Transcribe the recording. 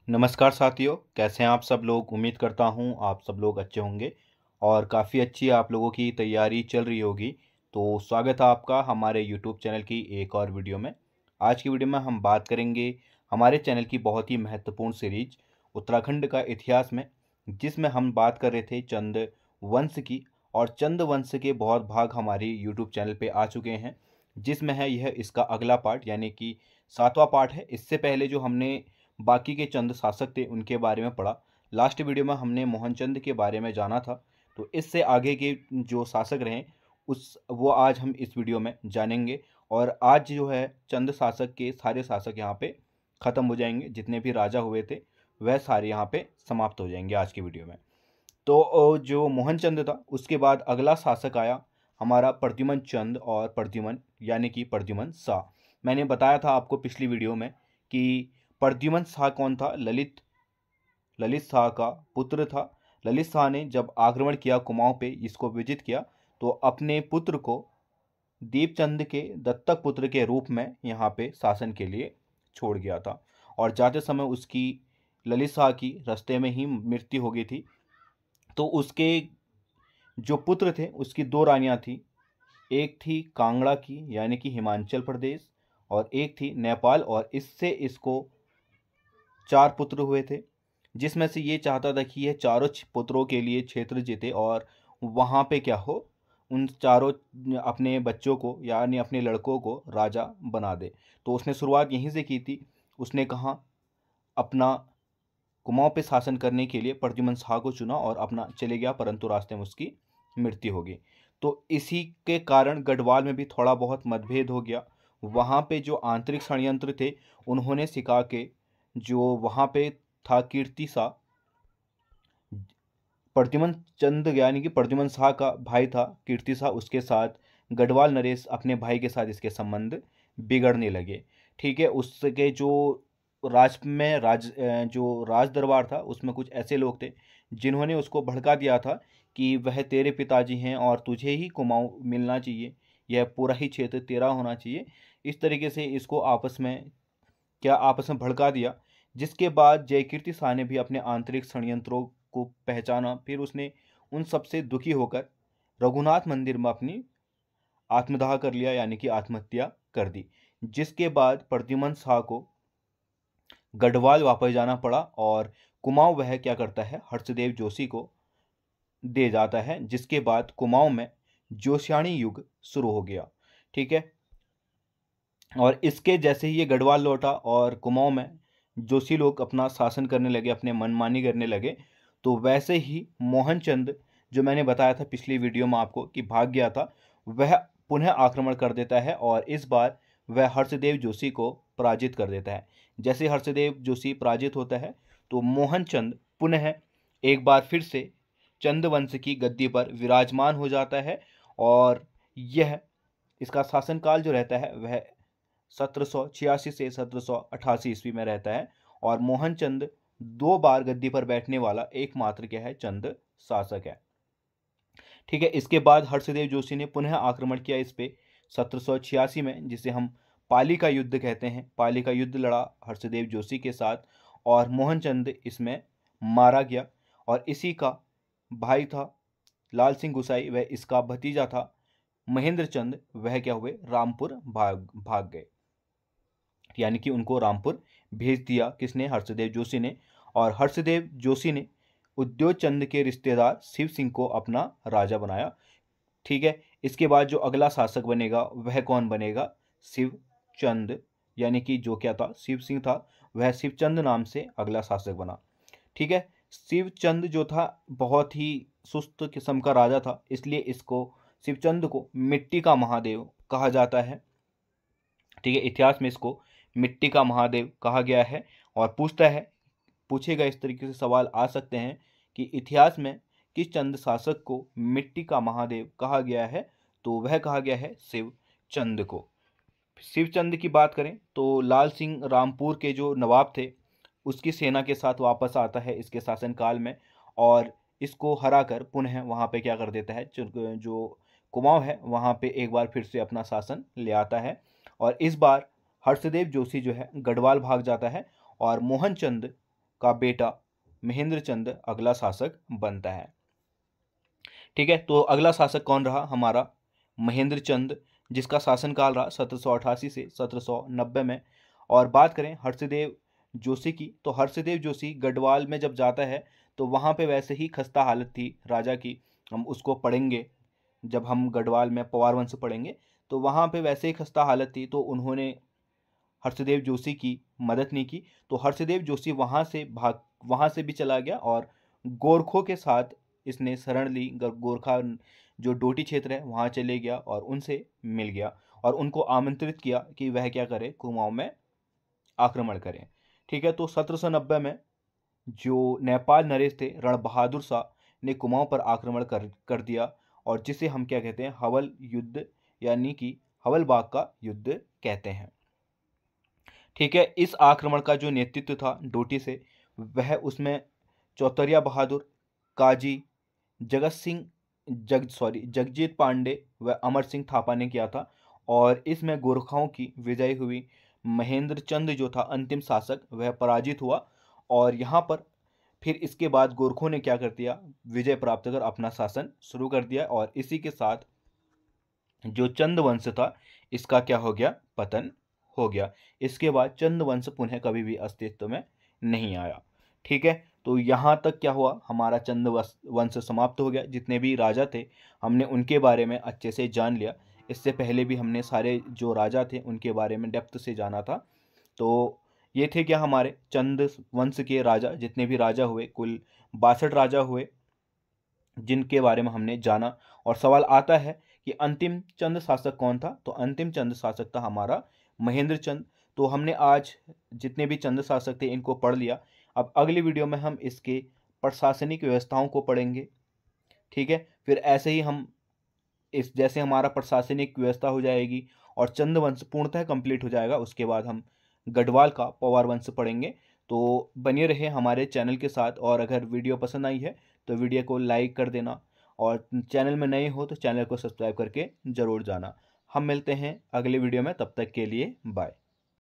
नमस्कार साथियों, कैसे हैं आप सब लोग। उम्मीद करता हूं आप सब लोग अच्छे होंगे और काफ़ी अच्छी आप लोगों की तैयारी चल रही होगी। तो स्वागत है आपका हमारे यूट्यूब चैनल की एक और वीडियो में। आज की वीडियो में हम बात करेंगे हमारे चैनल की बहुत ही महत्वपूर्ण सीरीज उत्तराखंड का इतिहास में, जिसमें हम बात कर रहे थे चंद वंश की। और चंद वंश के बहुत भाग हमारी यूट्यूब चैनल पे आ चुके हैं, जिसमें है यह इसका अगला पार्ट यानी कि 7वां पार्ट है। इससे पहले जो हमने बाकी के चंद शासक थे उनके बारे में पढ़ा। लास्ट वीडियो में हमने मोहनचंद के बारे में जाना था। तो इससे आगे के जो शासक रहे उस वो आज हम इस वीडियो में जानेंगे। और आज जो है चंद शासक के सारे शासक यहाँ पे ख़त्म हो जाएंगे, जितने भी राजा हुए थे वह सारे यहाँ पे समाप्त हो जाएंगे आज की वीडियो में। तो जो मोहनचंद था उसके बाद अगला शासक आया हमारा प्रद्युमन चंद और प्रद्युमन यानी कि प्रद्युमन शाह। मैंने बताया था आपको पिछली वीडियो में कि प्रद्युमन शाह कौन था। ललित शाह का पुत्र था। ललित शाह ने जब आक्रमण किया कुमाऊं पे, इसको विजित किया, तो अपने पुत्र को दीपचंद के दत्तक पुत्र के रूप में यहाँ पे शासन के लिए छोड़ गया था। और जाते समय उसकी ललित शाह की रास्ते में ही मृत्यु हो गई थी। तो उसके जो पुत्र थे उसकी दो रानियां थी। एक थी कांगड़ा की यानी कि हिमाचल प्रदेश, और एक थी नेपाल। और इससे इसको 4 पुत्र हुए थे, जिसमें से ये चाहता था कि यह चारों पुत्रों के लिए क्षेत्र जीते और वहाँ पे क्या हो, उन चारों अपने बच्चों को यानी अपने लड़कों को राजा बना दे। तो उसने शुरुआत यहीं से की थी। उसने कहा अपना कुमाऊं पे शासन करने के लिए प्रद्युमन शाह को चुना और अपना चले गया, परंतु रास्ते में उसकी मृत्यु हो गई। तो इसी के कारण गढ़वाल में भी थोड़ा बहुत मतभेद हो गया। वहाँ पे जो आंतरिक षड्यंत्र थे उन्होंने सिखा के जो वहाँ पे था कीर्ति शाह, प्रद्युमन चंद यानी कि प्रद्युमन शाह का भाई था कीर्ति शाह, उसके साथ गढ़वाल नरेश अपने भाई के साथ इसके संबंध बिगड़ने लगे। ठीक है, उसके जो जो राज दरबार था उसमें कुछ ऐसे लोग थे जिन्होंने उसको भड़का दिया था कि वह तेरे पिताजी हैं और तुझे ही कुमाऊं मिलना चाहिए, यह पूरा ही क्षेत्र तेरा होना चाहिए। इस तरीके से इसको आपस में भड़का दिया। जिसके बाद जयकीर्ति शाह ने भी अपने आंतरिक षड्यंत्रों को पहचाना। फिर उसने उन सबसे दुखी होकर रघुनाथ मंदिर में अपनी आत्मदाह कर लिया यानी कि आत्महत्या कर दी। जिसके बाद प्रद्युमन शाह को गढ़वाल वापस जाना पड़ा और कुमाऊं वह क्या करता है, हर्षदेव जोशी को दे जाता है। जिसके बाद कुमाऊं में जोशियाणी युग शुरू हो गया। ठीक है, और इसके जैसे ही ये गढ़वाल लौटा और कुमाऊं में जोशी लोग अपना शासन करने लगे, अपने मनमानी करने लगे, तो वैसे ही मोहनचंद, जो मैंने बताया था पिछली वीडियो में आपको कि भाग गया था, वह पुनः आक्रमण कर देता है और इस बार वह हर्षदेव जोशी को पराजित कर देता है। जैसे हर्षदेव जोशी पराजित होता है तो मोहनचंद पुनः एक बार फिर से चंद वंश की गद्दी पर विराजमान हो जाता है। और यह इसका शासनकाल जो रहता है वह 1786 से 1788 ईस्वी में रहता है। और मोहनचंद 2 बार गद्दी पर बैठने वाला एकमात्र क्या है, चंद शासक है। ठीक है, इसके बाद हर्षदेव जोशी ने पुनः आक्रमण किया इस पे 1786 में, जिसे हम पाली का युद्ध कहते हैं। पाली का युद्ध लड़ा हर्षदेव जोशी के साथ और मोहनचंद इसमें मारा गया। और इसी का भाई था लाल सिंह गुसाई, वह इसका भतीजा था महेंद्र चंद, वह क्या हुए, रामपुर भाग भाग गए। यानी कि उनको रामपुर भेज दिया किसने, हर्षदेव जोशी ने। और हर्षदेव जोशी ने उद्योग चंद के रिश्तेदार शिव सिंह को अपना राजा बनाया। ठीक है, इसके बाद जो अगला शासक बनेगा वह कौन बनेगा, शिव चंद, यानी कि जो क्या था, शिव सिंह था, वह शिवचंद नाम से अगला शासक बना। ठीक है, शिवचंद जो था बहुत ही सुस्त किस्म का राजा था, इसलिए इसको शिवचंद को मिट्टी का महादेव कहा जाता है। ठीक है, इतिहास में इसको मिट्टी का महादेव कहा गया है। और पूछेगा इस तरीके से सवाल आ सकते हैं कि इतिहास में किस चंद शासक को मिट्टी का महादेव कहा गया है, तो वह कहा गया है शिवचंद को। शिवचंद की बात करें तो लाल सिंह रामपुर के जो नवाब थे उसकी सेना के साथ वापस आता है इसके शासनकाल में और इसको हराकर पुनः वहाँ पे क्या कर देता है, जो कुमाऊं है वहाँ पे एक बार फिर से अपना शासन ले आता है। और इस बार हर्षदेव जोशी जो है गढ़वाल भाग जाता है और मोहनचंद का बेटा महेंद्र चंद अगला शासक बनता है। ठीक है, तो अगला शासक कौन रहा हमारा? महेंद्र चंद, जिसका शासनकाल रहा 1788 से 1790 में। और बात करें हर्षदेव जोशी की, तो हर्षदेव जोशी गढ़वाल में जब जाता है तो वहाँ पे वैसे ही खस्ता हालत थी राजा की, हम उसको पढ़ेंगे जब हम गढ़वाल में पवार वंश पढ़ेंगे, तो वहाँ पे वैसे ही खस्ता हालत थी, तो उन्होंने हर्षदेव जोशी की मदद नहीं की। तो हर्षदेव जोशी वहाँ से भी चला गया और गोरखों के साथ इसने शरण ली। गोरखा जो डोटी क्षेत्र है वहाँ चले गया और उनसे मिल गया और उनको आमंत्रित किया कि वह क्या करे, कुमाऊं में आक्रमण करें। ठीक है, तो 1790 में जो नेपाल नरेश थे रण बहादुर शाह ने कुमाऊं पर आक्रमण कर दिया, और जिसे हम क्या कहते हैं, हवल युद्ध, यानी कि हवलबाग का युद्ध कहते हैं। ठीक है, इस आक्रमण का जो नेतृत्व था डोटी से, वह उसमें चौतरिया बहादुर, काजी जगजीत पांडे व अमर सिंह थापा ने किया था। और इसमें गोरखाओं की विजय हुई। महेंद्र चंद जो था अंतिम शासक, वह पराजित हुआ। और यहाँ पर फिर इसके बाद गोरखों ने क्या कर दिया, विजय प्राप्त कर अपना शासन शुरू कर दिया, और इसी के साथ जो चंद वंश था इसका क्या हो गया, पतन हो गया। इसके बाद चंद वंश पुनः कभी भी अस्तित्व में नहीं आया। ठीक है, तो यहाँ तक क्या हुआ, हमारा चंद वंश समाप्त हो गया। जितने भी राजा थे हमने उनके बारे में अच्छे से जान लिया। इससे पहले भी हमने सारे जो राजा थे उनके बारे में डेप्थ से जाना था। तो ये थे क्या हमारे चंद वंश के राजा, जितने भी राजा हुए, कुल 62 राजा हुए जिनके बारे में हमने जाना। और सवाल आता है कि अंतिम चंद शासक कौन था, तो अंतिम चंद शासक था हमारा महेंद्र चंद। तो हमने आज जितने भी चंद शासक थे इनको पढ़ लिया। अब अगली वीडियो में हम इसके प्रशासनिक व्यवस्थाओं को पढ़ेंगे। ठीक है, फिर ऐसे ही हम जैसे हमारा प्रशासनिक व्यवस्था हो जाएगी और चंद वंश पूर्णतः कंप्लीट हो जाएगा, उसके बाद हम गढ़वाल का पवार वंश पढ़ेंगे। तो बने रहे हमारे चैनल के साथ, और अगर वीडियो पसंद आई है तो वीडियो को लाइक कर देना, और चैनल में नए हो तो चैनल को सब्सक्राइब करके ज़रूर जाना। हम मिलते हैं अगले वीडियो में, तब तक के लिए बाय।